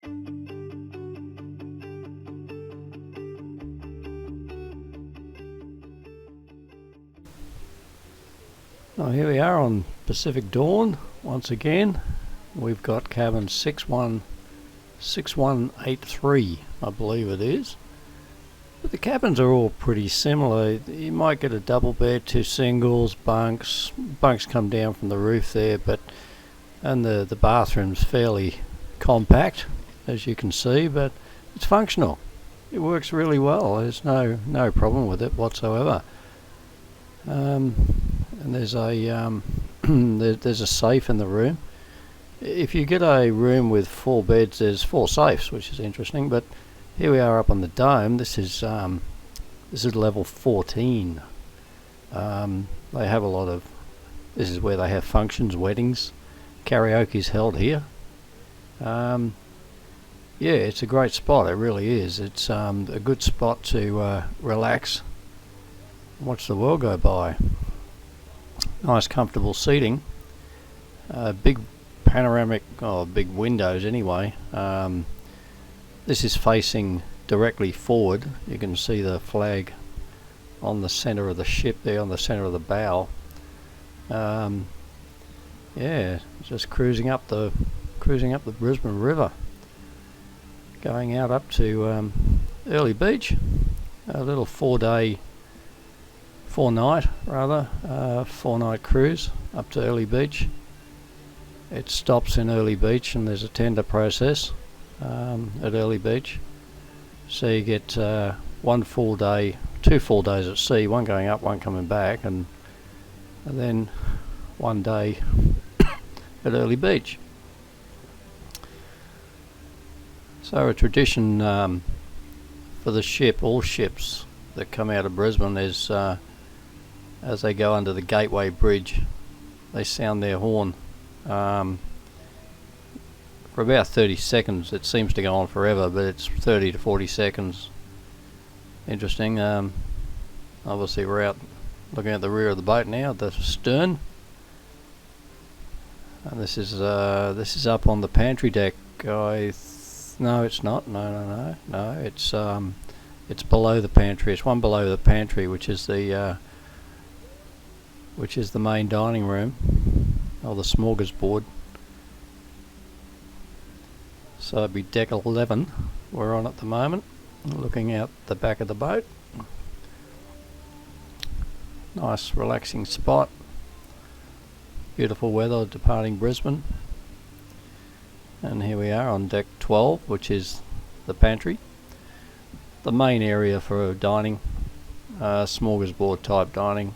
Well, here we are on Pacific Dawn once again. We've got cabin 6183, I believe it is. But the cabins are all pretty similar. You might get a double bed, two singles, bunks. Bunks come down from the roof there, and the bathroom's fairly compact, as you can see, but it's functional. It works really well. There's no problem with it whatsoever. And there's a there's a safe in the room. If you get a room with 4 beds, there's 4 safes, which is interesting. But here we are up on the dome. This is level 14. They have a lot of. This is where they have functions, weddings, karaoke's held here. Yeah, it's a great spot. It really is. It's a good spot to relax, watch the world go by. Nice comfortable seating, big panoramic, big windows anyway. This is facing directly forward. You can see the flag on the center of the ship there, on the center of the bow. Yeah, just cruising up the Brisbane River, going out up to Airlie Beach. A little 4-night cruise up to Airlie Beach. It stops in Airlie Beach and there's a tender process at Airlie Beach. So you get 1 full day, 2 full days at sea, one going up, one coming back, and then 1 day at Airlie Beach. So a tradition for the ship, all ships that come out of Brisbane, is as they go under the Gateway Bridge, they sound their horn for about 30 seconds. It seems to go on forever, but it's 30 to 40 seconds. Interesting. Obviously we're out looking at the rear of the boat now, at the stern, and this is up on the pantry deck. No, it's not. No. It's below the pantry. It's one below the pantry, which is the main dining room, or the smorgasbord. So it'd be deck 11 we're on at the moment, looking out the back of the boat. Nice relaxing spot. Beautiful weather departing Brisbane. And here we are on deck 12, which is the pantry, the main area for dining, smorgasbord type dining.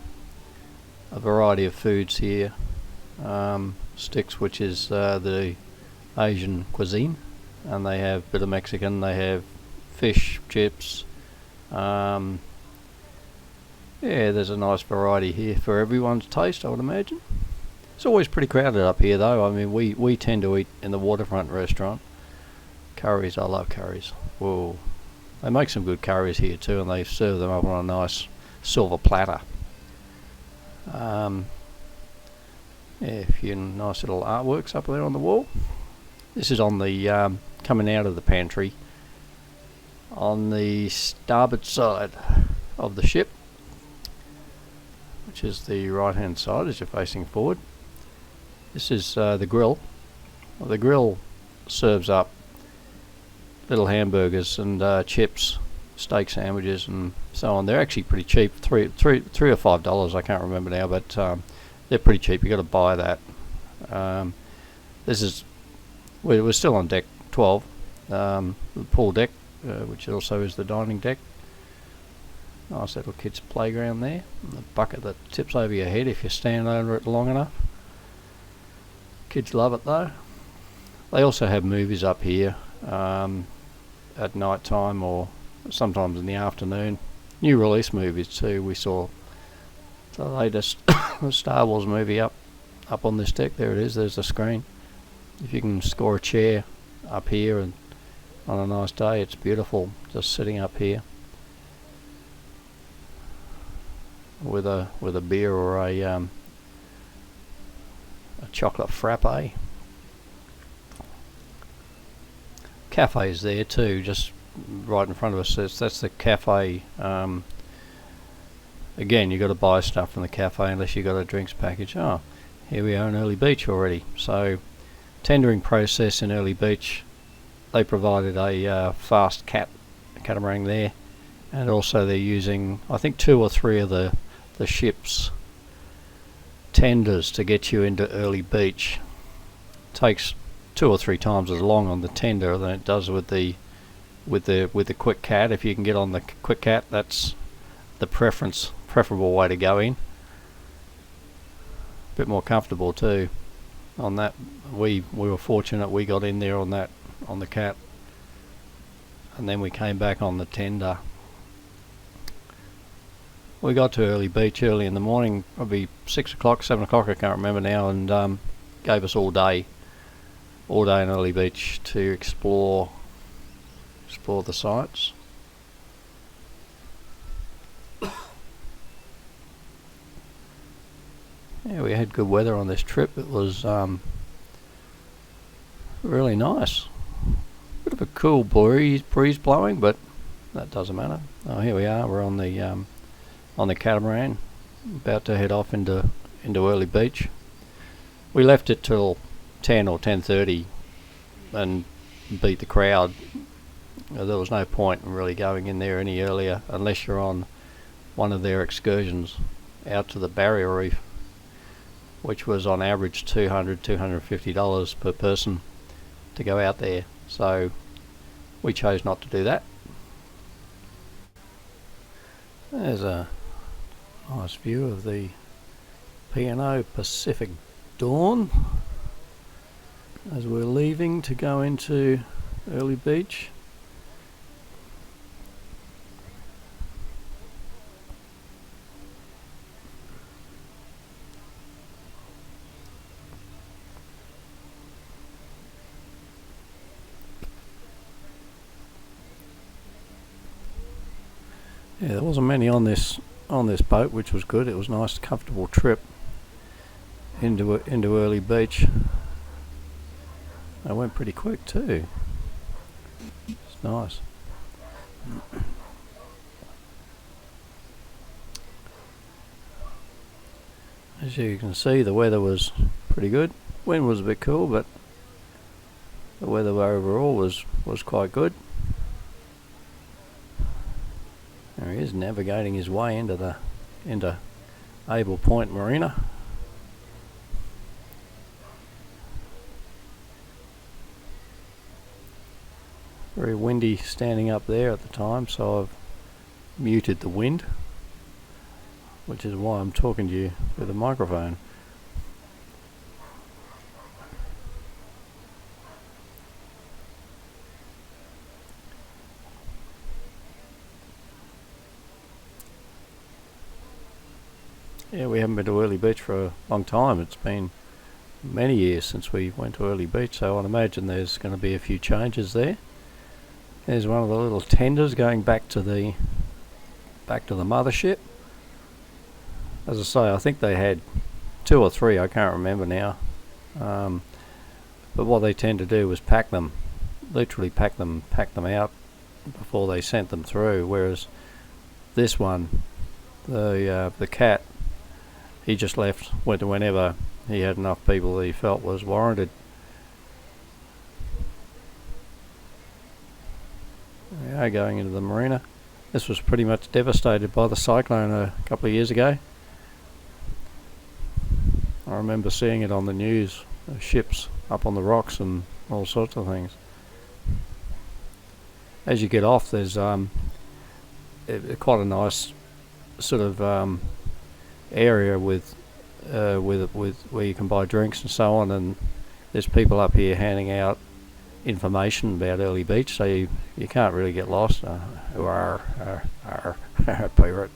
A variety of foods here. Sticks, which is the Asian cuisine, and they have a bit of Mexican. They have fish, chips. Yeah, there's a nice variety here for everyone's taste, I would imagine. It's always pretty crowded up here though. I mean, we tend to eat in the waterfront restaurant. Curries, I love curries. Whoa, they make some good curries here too, and they serve them up on a nice silver platter. Yeah, a few nice little artworks up there on the wall. This is on the coming out of the pantry on the starboard side of the ship, which is the right hand side as you're facing forward. This is the grill. Well, the grill serves up little hamburgers and chips, steak sandwiches and so on. They're actually pretty cheap, $3 or $5, I can't remember now, but they're pretty cheap. You got to buy that. We're still on deck 12, the pool deck, which also is the dining deck. Nice little kids playground there. And the bucket that tips over your head if you stand over it long enough. Kids love it though. They also have movies up here at night time or sometimes in the afternoon. New release movies too. We saw the latest Star Wars movie up on this deck. There it is. There's the screen. If you can score a chair up here and on a nice day, it's beautiful just sitting up here with a beer or a chocolate frappe. cafes there too, just right in front of us. That's the cafe. Again, you've got to buy stuff from the cafe unless you've got a drinks package. Oh, here we are in Airlie Beach already. So, tendering process in Airlie Beach. They provided a fast catamaran there, and also they're using, I think, 2 or 3 of the ship's tenders to get you into Airlie Beach. Takes 2 or 3 times as long on the tender than it does with the quick cat. If you can get on the quick cat, that's the preferable way to go in. A bit more comfortable too on that. We were fortunate we got in there on the cat, and then we came back on the tender. We got to Airlie Beach early in the morning, probably 6 o'clock, 7 o'clock, I can't remember now, and gave us all day in Airlie Beach to explore the sites. Yeah, we had good weather on this trip. It was really nice. Bit of a cool breeze blowing, but that doesn't matter. Oh, here we are. We're on the catamaran, about to head off into Airlie Beach. We left it till 10 or 10:30 and beat the crowd. There was no point in really going in there any earlier unless you're on one of their excursions out to the barrier reef, which was on average $250 per person to go out there. So we chose not to do that. There's a nice view of the P&O Pacific Dawn as we're leaving to go into Airlie Beach. Yeah, there wasn't many on this boat, which was good. It was a nice, comfortable trip into Airlie Beach. It went pretty quick too. It's nice. As you can see, the weather was pretty good. Wind was a bit cool, but the weather overall was quite good. There he is, navigating his way into Able Point Marina. Very windy standing up there at the time, so I've muted the wind, which is why I'm talking to you with a microphone. Yeah, we haven't been to Airlie Beach for a long time. It's been many years since we went to Airlie Beach, so I'd imagine there's going to be a few changes there. There's one of the little tenders going back to the mothership. As I say, I think they had 2 or 3, I can't remember now. But what they tend to do was literally pack them out before they sent them through. Whereas this one, the cat, he just left, went to whenever he had enough people that he felt was warranted. We are going into the marina. This was pretty much devastated by the cyclone a couple of years ago. I remember seeing it on the news, ships up on the rocks and all sorts of things. As you get off, there's quite a nice sort of area with where you can buy drinks and so on, and there's people up here handing out information about Airlie Beach, so you can't really get lost. Pirate.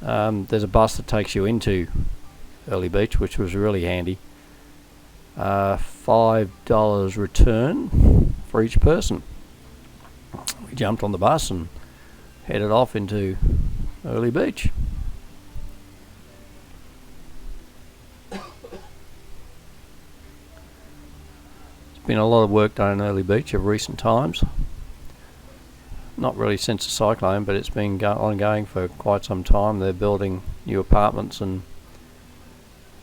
There's a bus that takes you into Airlie Beach, which was really handy. $5 return for each person. We jumped on the bus and headed off into Airlie Beach. been a lot of work done in Airlie Beach of recent times. Not really since the cyclone, but it's been ongoing for quite some time. They're building new apartments and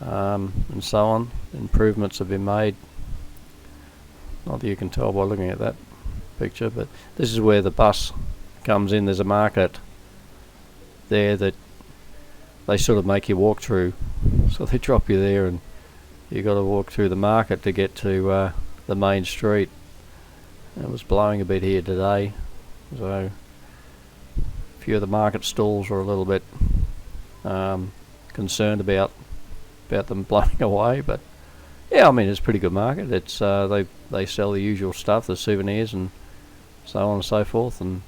so on. Improvements have been made. Not that you can tell by looking at that picture, but this is where the bus comes in. There's a market there that they sort of make you walk through. So they drop you there and you got to walk through the market to get to the main street. It was blowing a bit here today, so a few of the market stalls were a little bit concerned about them blowing away, but yeah, I mean, it's a pretty good market. It's they sell the usual stuff, the souvenirs and so on and so forth, and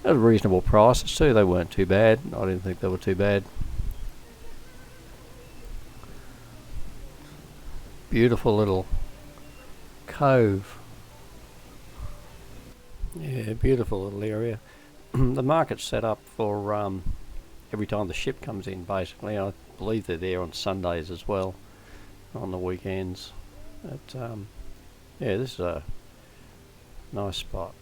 at reasonable prices too. They weren't too bad. I didn't think they were too bad. Beautiful little cove. Yeah, beautiful little area. The market's set up for every time the ship comes in, basically. I believe they're there on Sundays as well, on the weekends. But yeah, this is a nice spot.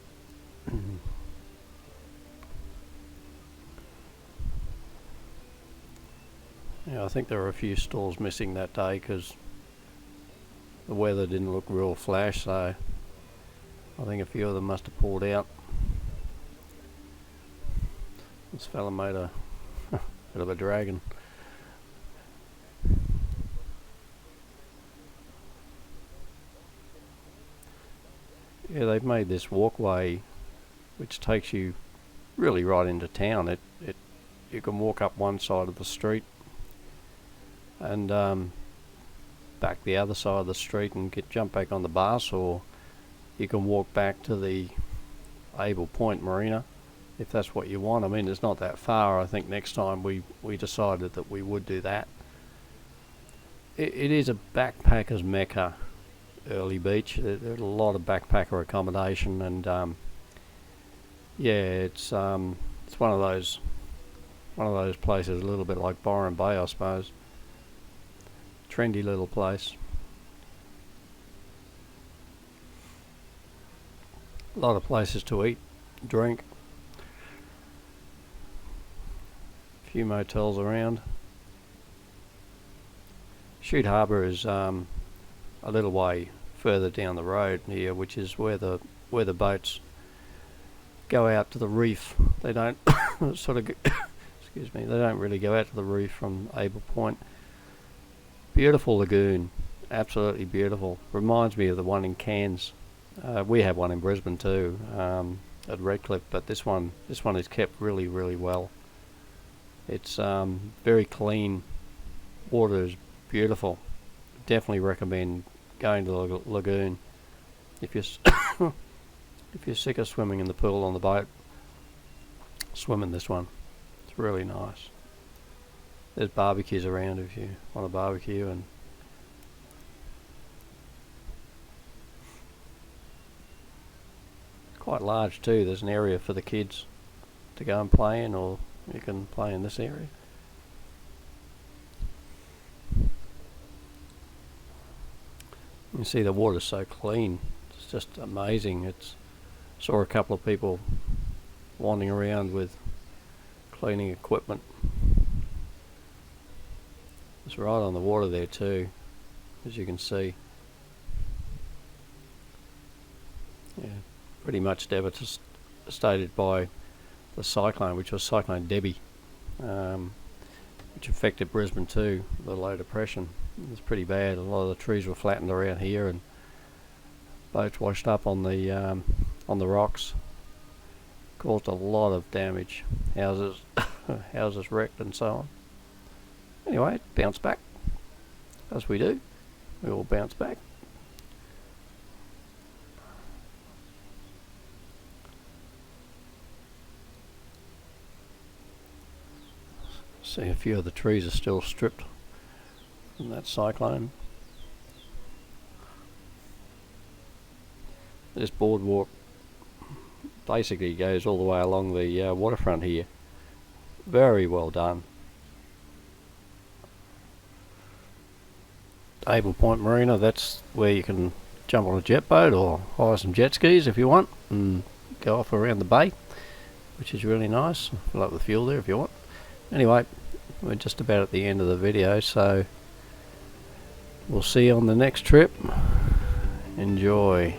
Yeah, I think there were a few stalls missing that day because the weather didn't look real flash, so I think a few of them must have pulled out. This fella made a bit of a dragon. Yeah, they've made this walkway which takes you really right into town. You can walk up one side of the street and back the other side of the street and jump back on the bus, or you can walk back to the Able Point Marina if that's what you want. I mean, it's not that far. I think next time we decided that we would do that. It is a backpacker's mecca, Airlie Beach. There's a lot of backpacker accommodation, and yeah, it's one of those places, a little bit like Byron Bay, I suppose. Trendy little place. A lot of places to eat, drink. A few motels around. Chute Harbour is a little way further down the road here, which is where the boats go out to the reef. They don't sort of excuse me. They don't really go out to the reef from Able Point. Beautiful lagoon, absolutely beautiful. Reminds me of the one in Cairns. We have one in Brisbane too, at Redcliffe, but this one is kept really, really well. It's very clean. Water is beautiful. Definitely recommend going to the lagoon if you're if you're sick of swimming in the pool on the boat. Swim in this one. It's really nice. There's barbecues around if you want to barbecue, and quite large too. There's an area for the kids to go and play in, or you can play in this area. You can see the water's so clean. It's just amazing. Saw a couple of people wandering around with cleaning equipment. It's right on the water there too, as you can see. Yeah, pretty much devastated by the cyclone, which was Cyclone Debbie, which affected Brisbane too, the low depression. It was pretty bad. A lot of the trees were flattened around here, and boats washed up on the rocks. Caused a lot of damage. Houses wrecked and so on. Anyway, it bounced back, as we do. We all bounce back. See, a few of the trees are still stripped from that cyclone. This boardwalk basically goes all the way along the waterfront here. Very well done. Able Point Marina, that's where you can jump on a jet boat or hire some jet skis if you want and go off around the bay, which is really nice. Fill up the fuel there if you want. Anyway, we're just about at the end of the video, so we'll see you on the next trip. Enjoy.